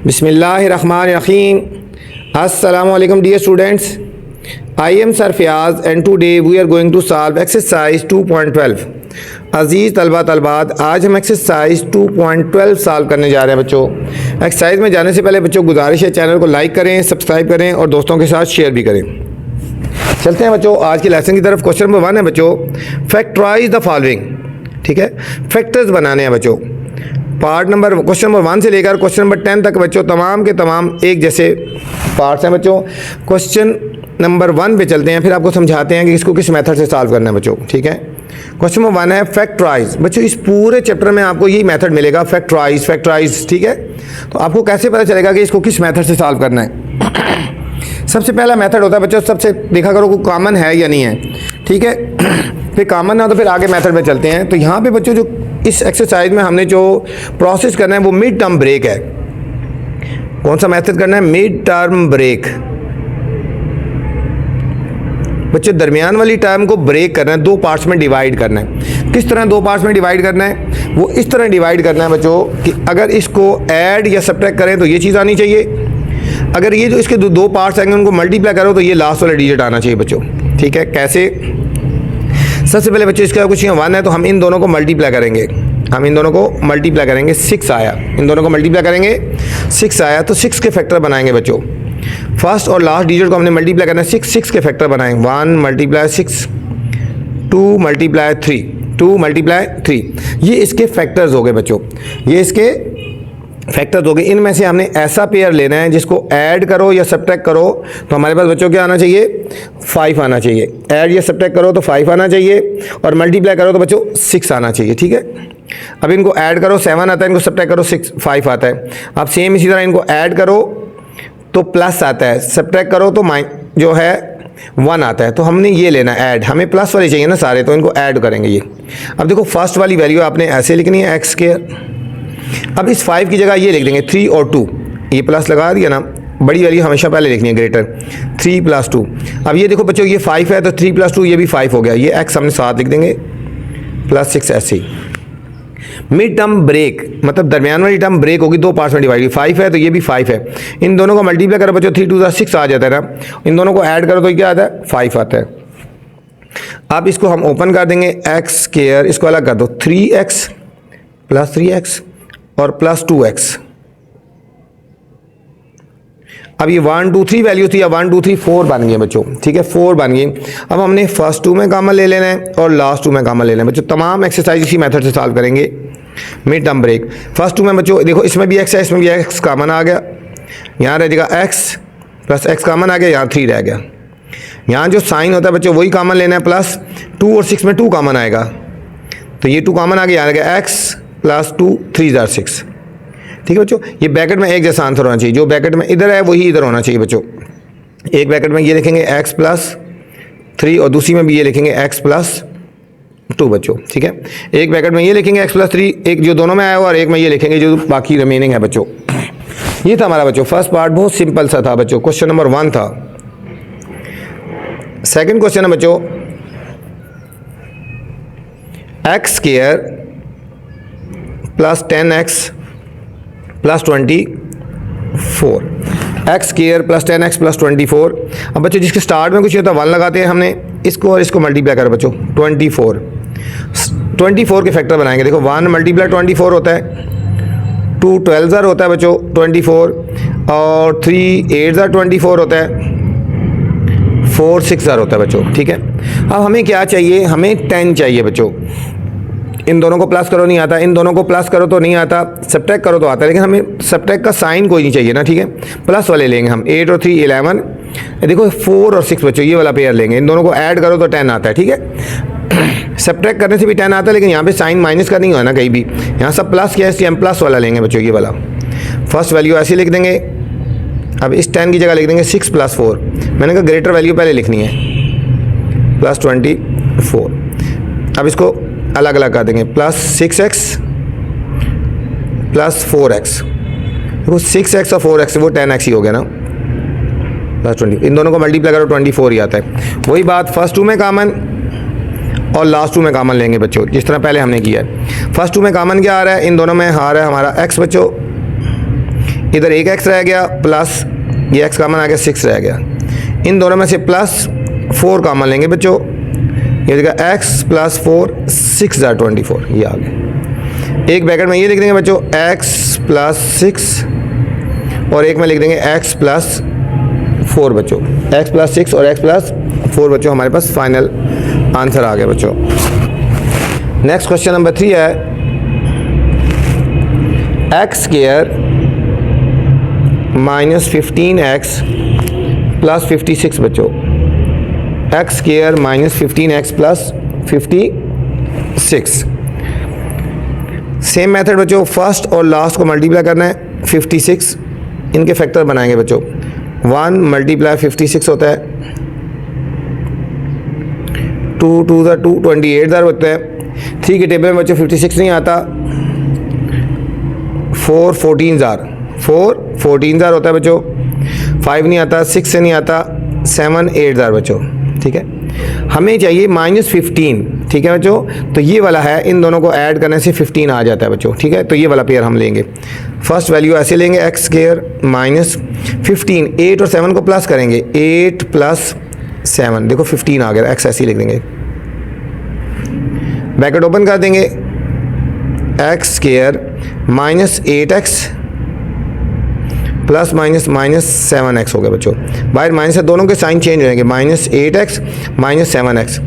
बिस्मिल्लाहिर्रहमानिर्रहीम। अस्सलामुअलैकुम dear students, I am sir Fayaz and today we are going to solve exercise 2.12। अजीज़ तलबा तलबात, आज हम एक्सरसाइज 2.12 सॉल्व करने जा रहे हैं बच्चों। एक्सरसाइज में जाने से पहले बच्चों गुजारिश है चैनल को लाइक करें, सब्सक्राइब करें और दोस्तों के साथ शेयर भी करें। चलते हैं बच्चों आज के लेसन की तरफ। क्वेश्चन नंबर 1 है बच्चों, फैक्टराइज द फॉलोइंग। ठीक है, फैक्टर्स बनाने हैं बच्चों। पार्ट नंबर क्वेश्चन नंबर 1 से लेकर क्वेश्चन नंबर 10 तक बच्चों तमाम के तमाम एक जैसे पार्ट्स हैं बच्चों। क्वेश्चन नंबर 1 पे चलते हैं, फिर आपको समझाते हैं कि इसको किस मेथड से सॉल्व करना है बच्चों। ठीक है, क्वेश्चन नंबर 1 है फैक्टराइज। बच्चों इस पूरे चैप्टर में आपको यही मेथड मिलेगा, फैक्टराइज। ठीक है, तो आपको कैसे पता चलेगा कि इसको किस मेथड से सॉल्व करना है। सबसे पहला मेथड होता है बच्चों, सबसे देखा करो कोई कॉमन है या नहीं है। ठीक है, फिर कॉमन ना तो फिर आगे मेथड में चलते हैं। तो यहाँ पे बच्चों जो इस एक्सरसाइज में हमने जो प्रोसेस करना है वो मिड टर्म ब्रेक है। कौन सा मेथड करना है? Mid term break. बच्चों दरमियान वाली टर्म को ब्रेक करना है, दो पार्ट्स में डिवाइड करना है। किस तरह दो पार्ट्स में डिवाइड करना है? वो इस तरह डिवाइड करना है बच्चों कि अगर इसको ऐड या सब्ट्रैक्ट करें तो ये चीज़ आनी चाहिए। अगर ये जो इसके दो पार्ट्स आएंगे उनको मल्टीप्लाई करो तो ये लास्ट वाला डिजिट आना चाहिए बच्चों। ठीक है, कैसे? सबसे पहले बच्चों इसका कुछ 1 है तो हम इन दोनों को मल्टीप्लाई करेंगे। 6 आया, इन दोनों को मल्टीप्लाई करेंगे, 6 आया तो 6 के फैक्टर बनाएंगे बच्चों। फर्स्ट और लास्ट डिजिट को हमने मल्टीप्लाई करना है, 6 के फैक्टर बनाएंगे। 1 × 6, 2 × 3, ये इसके फैक्टर्स हो गए बच्चों। ये इसके फैक्टर्स हो गए। इनमें से हमने ऐसा पेयर लेना है जिसको ऐड करो या सब्ट्रैक्ट करो तो हमारे पास बच्चों क्या आना चाहिए? 5 आना चाहिए। ऐड या सब्ट्रैक्ट करो तो 5 आना चाहिए और मल्टीप्लाई करो तो बच्चों 6 आना चाहिए। ठीक है, अब इनको ऐड करो 7 आता है, इनको सब्ट्रैक्ट करो 5 आता है। अब सेम इसी तरह इनको ऐड करो तो प्लस आता है, सब्ट्रैक्ट करो तो जो है 1 आता है। तो हमने ये लेना है ऐड, हमें प्लस वाले चाहिए ना सारे, तो इनको ऐड करेंगे ये। अब देखो फर्स्ट वाली वैल्यू आपने ऐसे लिखनी है एक्स स्क्वायर। अब इस 5 की जगह ये लिख देंगे 3 और 2, ये प्लस लगा दिया ना। बड़ी वैल्यू हमेशा पहले लिखनी है, ग्रेटर 3 + 2। अब ये देखो बच्चों ये 5 है तो 3 + 2 ये भी 5 हो गया। ये एक्स हमने साथ लिख देंगे +6 ऐसे ही। मिड टर्म ब्रेक मतलब दरमियान वाली टर्म ब्रेक होगी, दो पार्ट्स में डिवाइड। 5 है तो ये भी 5 है। इन दोनों को मल्टीप्लाई करो बच्चों, 3 × 2 = 6 आ जाता है ना। इन दोनों को ऐड करो तो क्या आता है? 5 आता है। अब इसको हम ओपन कर देंगे, एक्स स्क्वायर इसको अलग कर दो, 3x + 3x और +2x। अब ये 1 2 3 वैल्यू थी, अब 1 2 3 4 बन गए बच्चों। ठीक है, 4 बन गई। अब हमने फर्स्ट 2 में कॉमन ले लेना है और लास्ट 2 में कॉमन ले लेना है बच्चों। तमाम एक्सरसाइज इसी मेथड से सॉल्व करेंगे। मिड टर्म ब्रेक फर्स्ट 2 में बच्चों देखो इसमें भी x है, इसमें भी x कॉमन आ गया, यहाँ रह जाएगा x + x कॉमन आ गया, यहाँ 3 रह गया। यहाँ जो साइन होता है बच्चों वही कॉमन लेना है, +2 और 6 में 2 कॉमन आएगा तो ये 2 कॉमन आ गया, यहाँ रह गया x + 2 3 × 6। ठीक है बच्चों, ये ब्रैकेट में एक जैसा आंसर होना चाहिए। जो ब्रैकेट में इधर है वही इधर होना चाहिए बच्चों। एक ब्रैकेट में ये लिखेंगे x + 3 और दूसरी में भी ये लिखेंगे x + 2 बच्चों। ठीक है, एक ब्रैकेट में ये लिखेंगे x + 3, एक जो दोनों में आया हुआ, और एक में ये लिखेंगे जो बाकी रिमेनिंग है बच्चों। ये था हमारा बच्चों फर्स्ट पार्ट, बहुत सिंपल सा था बच्चों। क्वेश्चन नंबर 1 था। सेकेंड क्वेश्चन है बच्चों, x² + 10x + 24, x² + 10x + 24। अब बच्चों जिसके स्टार्ट में कुछ होता है 1 लगाते हैं हमने, इसको और इसको मल्टीप्लाई करो बच्चों 24 के फैक्टर बनाएंगे। देखो 1 × 24 होता है, 2 12 होता है बच्चों 24, और 3 8 24 होता है, 4 6 होता है बच्चों। ठीक है, अब हमें क्या चाहिए? हमें 10 चाहिए बच्चों। इन दोनों को प्लस करो नहीं आता, इन दोनों को प्लस करो तो नहीं आता, सब्ट्रैक्ट करो तो आता है, लेकिन हमें सब्ट्रैक्ट का साइन कोई नहीं चाहिए ना। ठीक है, प्लस वाले लेंगे हम, 8 और 3 11। देखो 4 और 6 बच्चों ये वाला पेयर लेंगे। इन दोनों को ऐड करो तो 10 आता है। ठीक है, सब्ट्रैक्ट करने से भी 10 आता है, लेकिन यहाँ पे साइन माइनस का नहीं हुआ ना कहीं भी, यहाँ सब प्लस किया, इसलिए हम प्लस वाला लेंगे बच्चों, ये वाला। फर्स्ट वैल्यू ऐसे लिख देंगे। अब इस 10 की जगह लिख देंगे 6 + 4। मैंने कहा ग्रेटर वैल्यू पहले लिखनी है, +24। अब इसको अलग अलग कर देंगे, +6x + 4x। देखो 6x और 4x वो 10x ही हो गया ना, +20। इन दोनों को मल्टीप्लाई करो 24 ही आता है। वही बात फर्स्ट 2 में कॉमन और लास्ट 2 में कॉमन लेंगे बच्चों, जिस तरह पहले हमने किया है। फर्स्ट 2 में कॉमन क्या आ रहा है? इन दोनों में आ रहा है हमारा x बच्चों, इधर एक एक्स रह गया प्लस ये एक्स कॉमन आ गया 6 रह गया। इन दोनों में से प्लस 4 कॉमन लेंगे बच्चों, ये देखा एक्स प्लस 4 6 जार 24 ये आ गया। एक ब्रैकेट में ये लिख देंगे बच्चों एक्स प्लस 6 और एक में लिख देंगे एक्स प्लस 4 बच्चों, एक्स प्लस 6 और एक्स प्लस 4 बच्चों हमारे पास फाइनल आंसर आ गया बच्चों। नेक्स्ट क्वेश्चन नंबर 3 है x square minus 15x plus 56 बच्चों, x square minus 15x plus 56। Same method बच्चों, फर्स्ट और लास्ट को मल्टीप्लाई करना है 56, इनके फैक्टर बनाएंगे बच्चों। 1 मल्टीप्लाई 56 होता है 2 2 ज़ा 2 28 ज़ार होता है। 3 के टेबल में बच्चों 56 नहीं आता, 4 14 ज़ार 4 14 ज़ार होता है बच्चों। 5 नहीं आता, 6 से नहीं आता, 7 8 ज़ार बच्चों, ठीक है। हमें चाहिए -15, ठीक है बच्चों। तो ये वाला है, इन दोनों को ऐड करने से 15 आ जाता है बच्चों, ठीक है। तो ये वाला पेयर हम लेंगे। फर्स्ट वैल्यू ऐसे लेंगे एक्स स्क्वायर माइनस 15, 8 और 7 को प्लस करेंगे, 8 प्लस 7 देखो 15 आ गया, एक्स ऐसे ही लिख देंगे। ब्रैकेट ओपन कर देंगे, x square minus 8x plus minus minus 7x हो गया बच्चों। बाहर माइनस है, दोनों के साइन चेंज हो जाएंगे, minus 8x minus 7x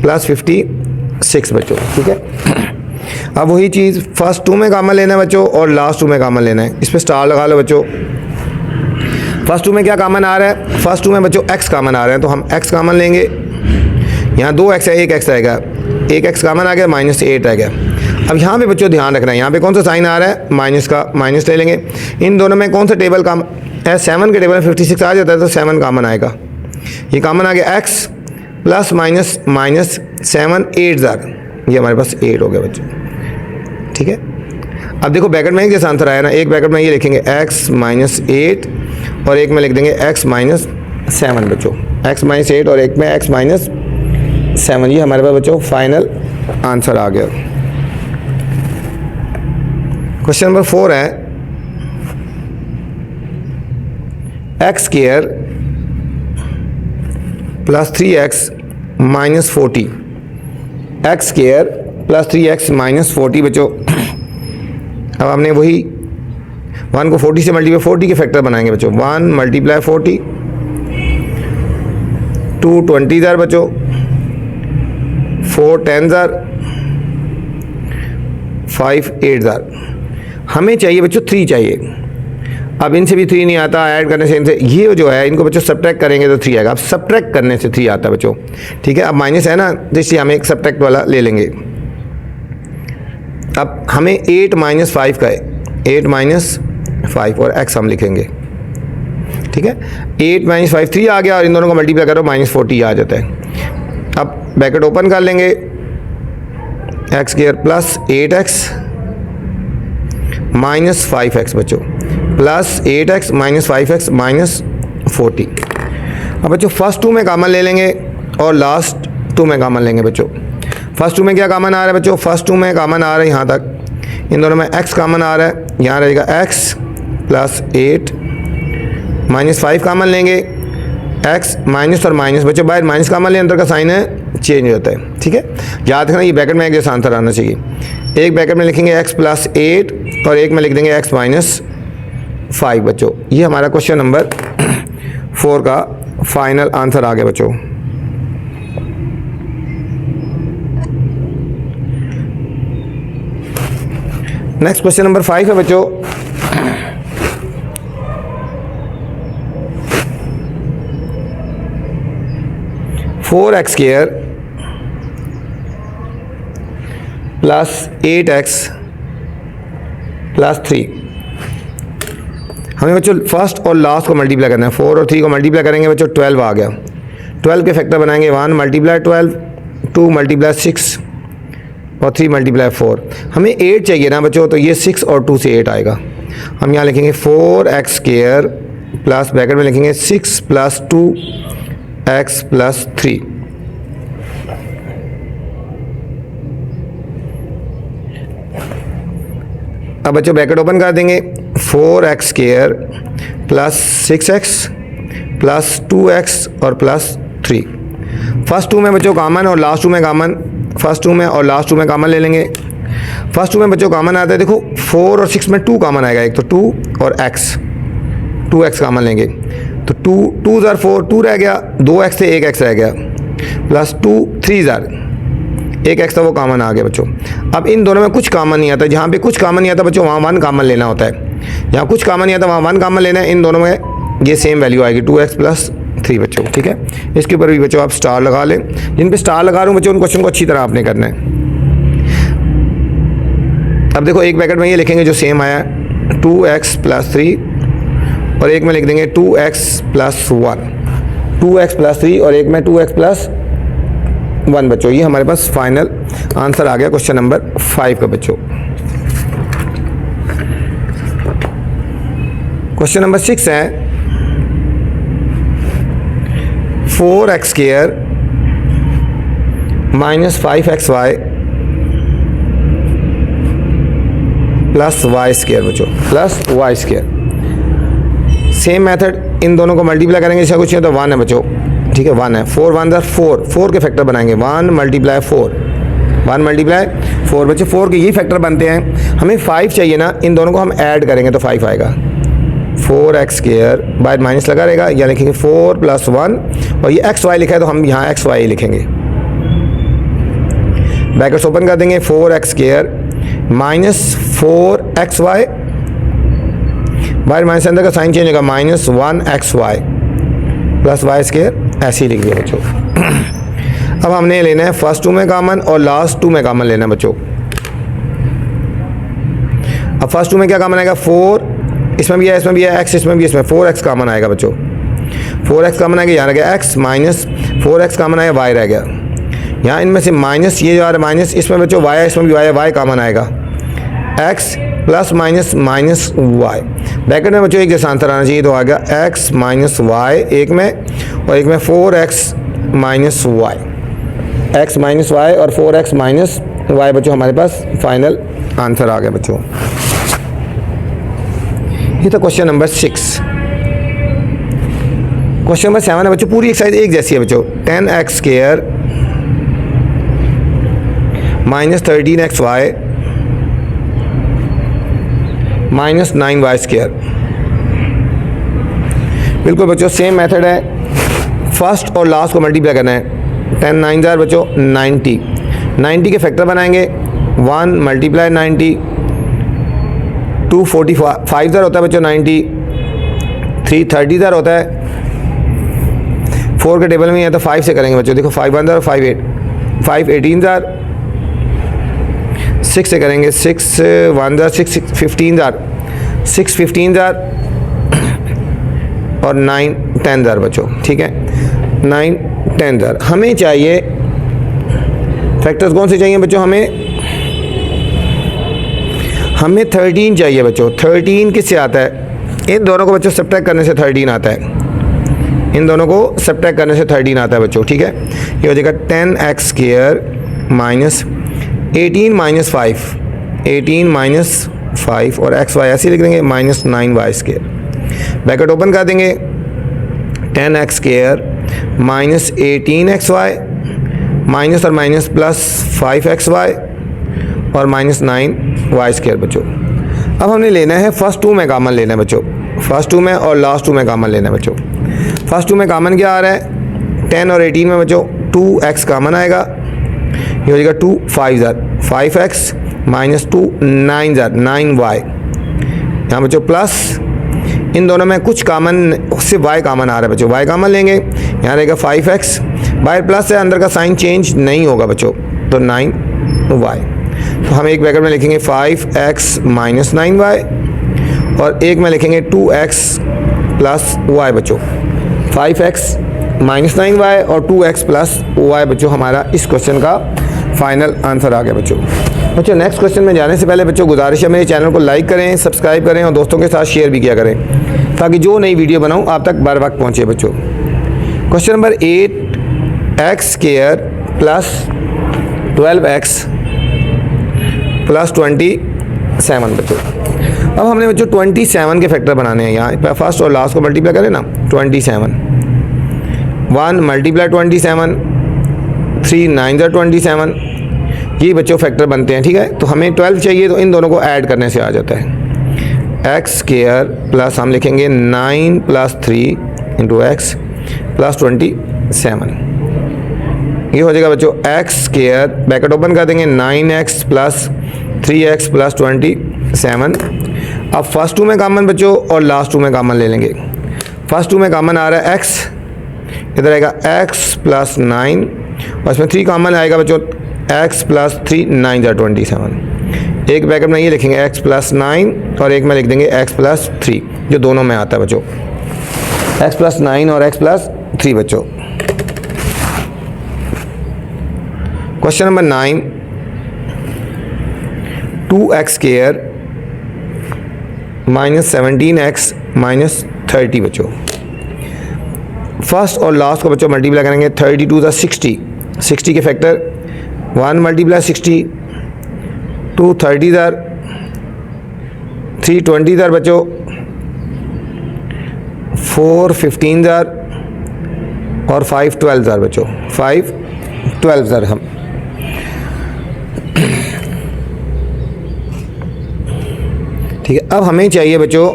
plus 56 बच्चों, ठीक है। अब वही चीज़ फर्स्ट 2 में कॉमन लेना है बच्चों और लास्ट 2 में कॉमन लेना है। इस पर स्टार लगा लो बच्चों। फर्स्ट 2 में क्या कॉमन आ रहा है? फर्स्ट 2 में बच्चों x कॉमन आ रहे हैं, तो हम x कॉमन लेंगे। यहाँ 2x है, 1x रहेगा, 1x कॉमन आ गया, -8 रह गया। अब यहाँ पे बच्चों ध्यान रखना है, यहाँ पे कौन सा साइन आ रहा है? माइनस का, माइनस ले लेंगे। इन दोनों में कौन सा टेबल कॉमन है? 7 के टेबल में 56 आ जाता है, तो 7 कॉमन आएगा। ये कॉमन आ गया, x प्लस माइनस माइनस 7 8 ज़ार, ये हमारे पास 8 हो गया बच्चों, ठीक है। अब देखो ब्रैकेट में एक जैसा आंसर आया ना, एक ब्रैकेट में ये लिखेंगे x माइनस 8 और एक में लिख देंगे x माइनस 7 बच्चों, x माइनस 8 और एक में x माइनस 7, ये हमारे पास बच्चों फाइनल आंसर आ गया। क्वेश्चन नंबर 4 है x square plus 3x minus 40, x square plus 3x minus 40 बच्चों। अब हमने वही 1 को 40 से मल्टीप्लाई 40 के फैक्टर बनाएंगे बच्चों। 1 मल्टीप्लाई 40, 2 20 ज़ार बच्चों, 4 10 ज़ार, 5 8 ज़ार। हमें चाहिए बच्चों 3 चाहिए। अब इनसे भी 3 नहीं आता, ऐड करने से इनसे ये जो है इनको बच्चों सब्ट्रैक्ट करेंगे तो 3 आएगा। अब सब्ट्रैक्ट करने से 3 आता है बच्चों, ठीक है। अब माइनस है ना, जिससे हम एक सब्ट्रैक्ट वाला ले लेंगे। अब हमें 8 माइनस 5 का है, 8 माइनस 5 और x हम लिखेंगे, ठीक है। 8 माइनस 5 3 आ गया और इन दोनों को मल्टीप्लाई करो -40 आ जाता है। अब ब्रैकेट ओपन कर लेंगे, x square plus 8x minus 5x बच्चों plus 8x minus 5x minus 40। अब बच्चों फर्स्ट 2 में कॉमन ले लेंगे और लास्ट 2 में कॉमन लेंगे बच्चों। फर्स्ट 2 में क्या कॉमन आ रहा है बच्चों? फर्स्ट 2 में कॉमन आ रहा है यहाँ तक, इन दोनों में x कॉमन आ रहा है, यहाँ रहेगा x प्लस 8 माइनस 5 कॉमन लेंगे, x माइनस और माइनस बच्चों बाहर माइनस कॉमन ले, अंदर का साइन है चेंज हो जाता है, ठीक है। याद रखना ये ब्रैकेट में एक जैसा आंसर आना चाहिए। एक ब्रैकेट में लिखेंगे x प्लस 8 और एक में लिख देंगे x माइनस 5 बच्चों। ये हमारा क्वेश्चन नंबर 4 का फाइनल आंसर आ गया बच्चों। नेक्स्ट क्वेश्चन नंबर 5 है बच्चों। Four x square plus 8x plus 3। हमें बच्चों फर्स्ट और लास्ट को मल्टीप्लाई करना है। 4 और 3 को मल्टीप्लाई करेंगे बच्चों, 12 आ गया। 12 के फैक्टर बनाएंगे, 1 मल्टीप्लाई 12, 2 मल्टीप्लाई 6 और 3 मल्टीप्लाई 4। हमें 8 चाहिए ना बच्चों, तो ये 6 और 2 से 8 आएगा। हम यहाँ लिखेंगे 4x स्क्वायर प्लस ब्रैकेट में लिखेंगे 6 प्लस 2x प्लस 3। अब बच्चों ब्रैकेट ओपन कर देंगे, 4x square plus 6x plus 2x और प्लस 3। फर्स्ट टू में बच्चों कॉमन और लास्ट टू में कॉमन, फर्स्ट टू में और लास्ट टू में कॉमन ले लेंगे। फर्स्ट टू में बच्चों कॉमन आता है, देखो 4 और 6 में 2 कॉमन आएगा, एक तो 2 और x, 2x कॉमन लेंगे तो 2 ज़ार 4, 2 रह गया, 2x से 1x रह गया, प्लस 2 3 ज़ार 1x था वो कॉमन आ गया बच्चों। अब इन दोनों में कुछ कॉमन नहीं आता, जहाँ पे कुछ कॉमन नहीं आता बच्चों वहाँ 1 कॉमन लेना होता है, यहाँ कुछ कॉमन नहीं आता वहाँ 1 कॉमन लेना है। इन दोनों में ये सेम वैल्यू आएगी 2x प्लस 3 बच्चों, ठीक है। इसके ऊपर भी बच्चों आप स्टार लगा लें, जिन पे स्टार लगा रहा हूँ बच्चों उन क्वेश्चन को अच्छी तरह आपने करना है। अब देखो एक ब्रैकेट में ये लिखेंगे जो सेम आया 2x प्लस 3 और एक में लिख देंगे 2x प्लस 1, 2x प्लस 3 और एक में 2x प्लस 1 बच्चों। ये हमारे पास फाइनल आंसर आ गया क्वेश्चन नंबर 5 का बच्चों। क्वेश्चन नंबर 6 है 4x square minus 5xy plus y square बच्चों, plus y square. Same method, इन दोनों को मल्टीप्लाई करेंगे, इसका कुछ नहीं तो 1 है बच्चों, ठीक है 1 है। 4 1 4, 4 के फैक्टर बनाएंगे, 1 मल्टीप्लाई 4, 1 मल्टीप्लाई 4 बच्चे 4 के यही फैक्टर बनते हैं। हमें 5 चाहिए ना, इन दोनों को हम ऐड करेंगे तो 5 आएगा। 4x स्क्वायर बाय माइनस लगा रहेगा, या लिखेंगे 4 प्लस 1 और ये xy लिखा है तो हम यहाँ xy लिखेंगे। ब्रैकेट्स ओपन कर देंगे, 4x स्क्वायर माइनस 4xy बाहर माइनस अंदर का साइन चेंज होगा, minus 1xy plus y square, ऐसे ही लिख दिया बच्चों। अब हमने लेना है फर्स्ट टू में कॉमन और लास्ट टू में कॉमन लेना है बच्चों। अब फर्स्ट टू में क्या कॉमन आएगा, 4 इसमें भी है, इसमें भी है, x इसमें भी, इसमें 4x कॉमन आएगा बच्चों। 4x कॉमन आएगा, यहाँ रह गया x माइनस 4x कॉमन आएगा, y रह गया। यहाँ इनमें से माइनस ये जो आ रहा है माइनस, इसमें बच्चों y है, इसमें भी y है, y कॉमन आएगा, x plus minus minus y। Bracket में बच्चों एक जैसा आंसर आना चाहिए, तो आ गया x माइनस y एक में और एक में 4x minus y, x minus y और 4x माइनस y बच्चों हमारे पास फाइनल आंसर आ गया बच्चों। ये था क्वेश्चन नंबर 6। क्वेश्चन नंबर 7 है बच्चों, पूरी एक्सरसाइज एक जैसी है बच्चों। 10x square minus 13xy minus 9y square. बिल्कुल बच्चों सेम मेथड है, फर्स्ट और लास्ट को मल्टीप्लाई करना है। 10 9 जार बच्चों 90, 90 के फैक्टर बनाएंगे, 1 मल्टीप्लाई 90, 2 45 जार होता है बच्चों 90, 3 30 जार होता है। 4 के टेबल में है तो 5 से करेंगे बच्चों, देखो 5 1 जार और 5 8, 5 18 जार, 6 से करेंगे, 6 1 जार 6 15 जार, 6 15 जार और 9 10 जार बच्चों, ठीक है 9 10 जार। हमें चाहिए फैक्टर्स कौन से चाहिए बच्चों, हमें 13 चाहिए बच्चों। 13 किससे आता है, इन दोनों को बच्चों सब्ट्रैक्ट करने से 13 आता है, इन दोनों को सब्ट्रैक्ट करने से 13 आता है बच्चों, ठीक है। ये हो जाएगा 10x square minus 18 minus 5, 18 minus 5 और xy ऐसे लिख देंगे, minus 9y square. Bracket open कर देंगे, 10x square minus 18xy minus और माइनस प्लस 5xy और माइनस 9y स्क्वायर बच्चों। अब हमने लेना है फर्स्ट टू में कॉमन लेना है बच्चों, फर्स्ट टू में और लास्ट टू में कॉमन लेना है बच्चों। फर्स्ट टू में कॉमन क्या आ रहा है, 10 और 18 में बच्चों 2x कॉमन आएगा, ये हो जाएगा 2 5 jar 5x minus 2 9 jar 9y, यहाँ बच्चों प्लस इन दोनों में कुछ कॉमन से y कॉमन आ रहा है बच्चों, y कॉमन लेंगे, यहाँ रहेगा 5x, बाहर प्लस है अंदर का साइन चेंज नहीं होगा बच्चों, तो 9y। तो हम एक ब्रैकेट में लिखेंगे 5x माइनस 9y और एक में लिखेंगे 2x प्लस y बच्चों। 5x माइनस 9y और 2x प्लस y बच्चों हमारा इस क्वेश्चन का फाइनल आंसर आ गया बच्चों। नेक्स्ट क्वेश्चन में जाने से पहले बच्चों गुजारिश है मेरे चैनल को लाइक करें, सब्सक्राइब करें और दोस्तों के साथ शेयर भी किया करें, ताकि जो नई वीडियो बनाऊं आप तक बर वक्त पहुंचे बच्चों। Question number 8, x square plus 12x plus 27 बच्चों। अब हमने बच्चों 27 के फैक्टर बनाने हैं। यहाँ फर्स्ट और लास्ट को मल्टीप्लाई करें ना, 27 1 मल्टीप्लाई 27 3 9 27, ये बच्चों फैक्टर बनते हैं। ठीक है, तो हमें 12 चाहिए तो इन दोनों को ऐड करने से आ जाता है। एक्स स्क्वायर प्लस हम लिखेंगे 9 + 3 इंटू एक्स प्लस 27, ये हो जाएगा बच्चों एक्स स्क्वायर, ब्रैकेट ओपन कर देंगे 9x प्लस 3x प्लस 27। अब फर्स्ट टू में कॉमन बच्चों और लास्ट टू में कॉमन ले लेंगे। फर्स्ट टू में कॉमन आ रहा है x, इधर आएगा x प्लस 9 और इसमें 3 कॉमन आएगा बच्चों, x प्लस 3 9 = 27। एक ब्रैकेट में ये लिखेंगे x प्लस 9 और एक में लिख देंगे x प्लस 3, जो दोनों में आता है बच्चों, x प्लस 9 और x प्लस 3 बच्चों। Question number 9, 2x square minus 17x minus 30 बच्चों। फर्स्ट और लास्ट को बच्चों मल्टीप्लाई करेंगे। 32 = 60, 60 के फैक्टर 1 मल्टीप्लाई 60, 2 30 3 20 बच्चों, 4 15 और 5 12 बच्चों, 5 12 हम। ठीक है, अब हमें चाहिए बच्चों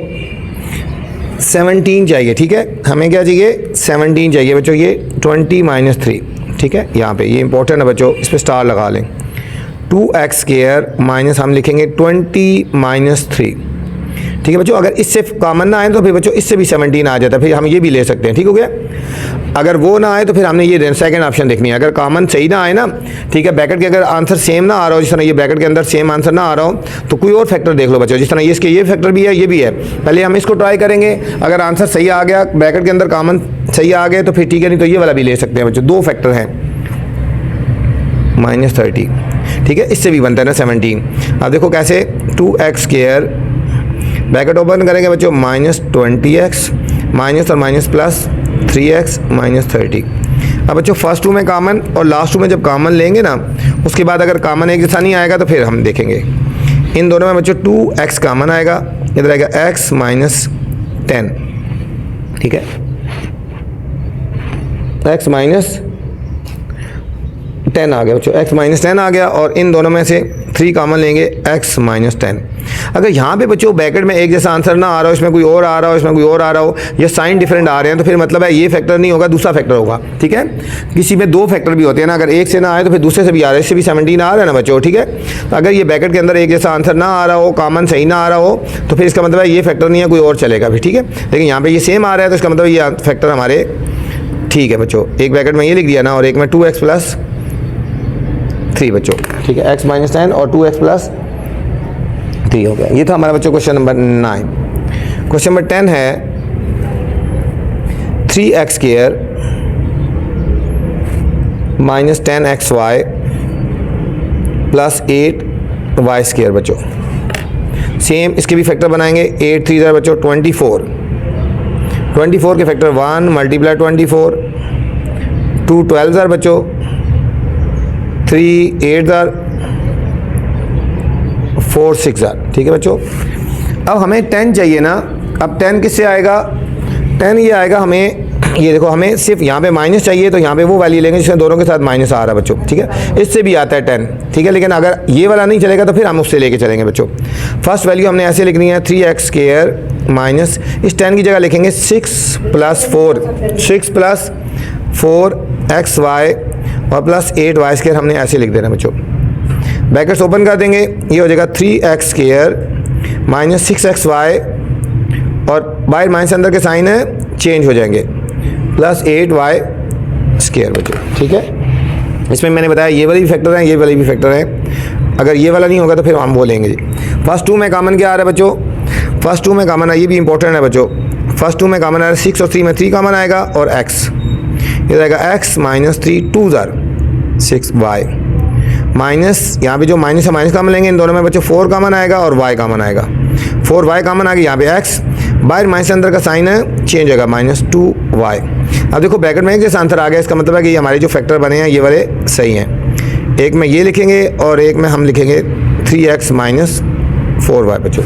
17 चाहिए। ठीक है, हमें क्या चाहिए, 17 चाहिए बच्चों। ये 20 - 3, ठीक है, यहाँ पे ये इंपॉर्टेंट है बच्चों, इस पर स्टार लगा लें। 2x स्क्वायर माइनस हम लिखेंगे 20 - 3। ठीक है बच्चों, अगर इससे कॉमन ना आए तो फिर बच्चों इससे भी 17 आ जाता है, फिर हम ये भी ले सकते हैं। ठीक हो गया, अगर वो ना आए तो फिर हमने ये सेकंड ऑप्शन देखनी है। अगर कॉमन सही ना आए ना, ठीक है, ब्रैकेट के अगर आंसर सेम ना आ रहा हो, जिस तरह ये ब्रैकेट के अंदर सेम आंसर ना आ रहा हो, तो कोई और फैक्टर देख लो बच्चों। जिस तरह ये इसके ये फैक्टर भी है, ये भी है, पहले हम इसको ट्राई करेंगे। अगर आंसर सही आ गया, ब्रैकेट के अंदर कॉमन सही आ गए तो फिर ठीक है, नहीं तो ये वाला भी ले सकते हैं बच्चों। 2 फैक्टर हैं, -30, ठीक है, इससे भी बनता है ना 17। अब देखो कैसे, 2x स्क्वायर ब्रैकेट ओपन करेंगे बच्चों -20x माइनस और माइनस प्लस 3x - 30। अब बच्चों फर्स्ट टू में कॉमन और लास्ट टू में जब कॉमन लेंगे ना, उसके बाद अगर कॉमन एक जैसा नहीं आएगा तो फिर हम देखेंगे। इन दोनों में बच्चों 2x कॉमन आएगा, इधर आएगा x - 10, ठीक है, x - 10 आ गया बच्चों, x - 10 आ गया। और इन दोनों में से 3 कॉमन लेंगे, x - 10। अगर यहाँ पे बच्चों ब्रैकेट में एक जैसा आंसर ना आ रहा हो, इसमें कोई और आ रहा हो, इसमें कोई और आ रहा हो, या साइन डिफरेंट आ रहे हैं, तो फिर मतलब है ये फैक्टर नहीं होगा, दूसरा फैक्टर होगा। ठीक है, किसी में 2 फैक्टर भी होते हैं ना, अगर एक से ना आए तो फिर दूसरे से भी आ रहा है, इससे भी 17 आ रहा है ना बच्चों। ठीक है, तो अगर ये ब्रैकेट के अंदर एक जैसा आंसर ना आ रहा हो, कॉमन सही ना आ रहा हो, तो फिर इसका मतलब है ये फैक्टर नहीं है, कोई और चलेगा भी। ठीक है, लेकिन यहाँ पर ये सेम आ रहा है तो इसका मतलब ये फैक्टर हमारे ठीक है बच्चों। एक ब्रैकेट में ये लिख दिया ना, और एक में 2x + 3 बच्चों, ठीक है, x - 10 और 2x + 3 हो गया। ये था हमारा बच्चों क्वेश्चन नंबर 9। क्वेश्चन नंबर 10 है 3x square - 10xy + 8y square बच्चों। सेम इसके भी फैक्टर बनाएंगे। 8 3 बच्चों 24, 24 के फैक्टर 1 × 24, 2 12 बच्चों, 3 8 4 6। ठीक है बच्चों, अब हमें 10 चाहिए ना। अब 10 किससे आएगा, 10 ये आएगा हमें, ये देखो हमें सिर्फ यहाँ पे माइनस चाहिए तो यहाँ पे वो वैल्यू लेंगे जिसमें दोनों के साथ माइनस आ रहा है बच्चों। ठीक है, इससे भी आता है 10, ठीक है, लेकिन अगर ये वाला नहीं चलेगा तो फिर हम उससे लेके चलेंगे बच्चों। फर्स्ट वैल्यू हमने ऐसे लिखनी है 3x स्क्वायर माइनस, इस 10 की जगह लिखेंगे 6 + 4, 6 + 4xy और प्लस 8y स्क्वायर, हमने ऐसे लिख देना बच्चों। ब्रैकेट्स ओपन कर देंगे, ये हो जाएगा 3x स्क्वायर - 6xy और बाहर माइनस अंदर के साइन है चेंज हो जाएंगे, प्लस 8y स्क्वायर बच्चों। ठीक है, इसमें मैंने बताया ये वाले भी फैक्टर हैं, ये वाले भी फैक्टर हैं। अगर ये वाला नहीं होगा तो फिर हम बोलेंगे जी। फर्स्ट टू में कॉमन क्या आ रहा है बच्चों, फर्स्ट टू में कॉमन है, ये भी इंपॉर्टेंट है बच्चों। फर्स्ट टू में कॉमन आ रहा है 6 और 3 में 3 कॉमन आएगा और x, ये रहेगा x - 3 2 6y माइनस, यहाँ पे जो माइनस है माइनस कॉमन लेंगे, इन दोनों में बच्चों 4 कॉमन आएगा और y कॉमन आएगा, 4y कॉमन आ गया, यहाँ पे x, बाहर माइनस अंदर का साइन है चेंज होगा -2y। अब देखो ब्रैकेट में एक जैसा आंसर आ गया, इसका मतलब है कि हमारे जो फैक्टर बने हैं ये वाले सही हैं। एक में ये लिखेंगे और एक में हम लिखेंगे 3x - 4y बच्चों।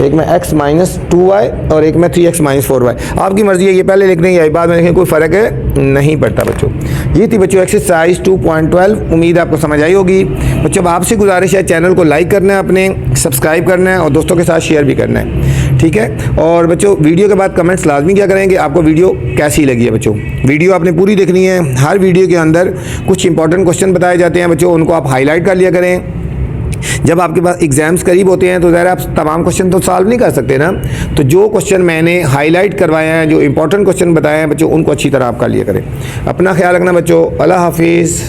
एक में x माइनस 2y और एक में 3x माइनस 4y। आपकी मर्जी है, ये पहले लिखने या बाद में लिखें, कोई फ़र्क है नहीं पड़ता बच्चों। ये थी बच्चों एक्सरसाइज 2.12। उम्मीद आपको समझ आई होगी बच्चों। अब आपसे गुजारिश है चैनल को लाइक करना है, अपने सब्सक्राइब करना है और दोस्तों के साथ शेयर भी करना है, ठीक है। और बच्चों वीडियो के बाद कमेंट्स लाजमी क्या करें कि आपको वीडियो कैसी लगी है बच्चों। वीडियो आपने पूरी देखनी है, हर वीडियो के अंदर कुछ इंपॉर्टेंट क्वेश्चन बताए जाते हैं बच्चों, उनको आप हाईलाइट कर लिया करें। जब आपके पास एग्ज़ाम्स करीब होते हैं तो ज़रा आप तमाम क्वेश्चन तो सॉल्व नहीं कर सकते ना, तो जो क्वेश्चन मैंने हाईलाइट करवाए हैं, जो इंपॉर्टेंट क्वेश्चन बताए हैं बच्चों, उनको अच्छी तरह आप कर लिया करें। अपना ख्याल रखना बच्चों। अल्लाह हाफिज़।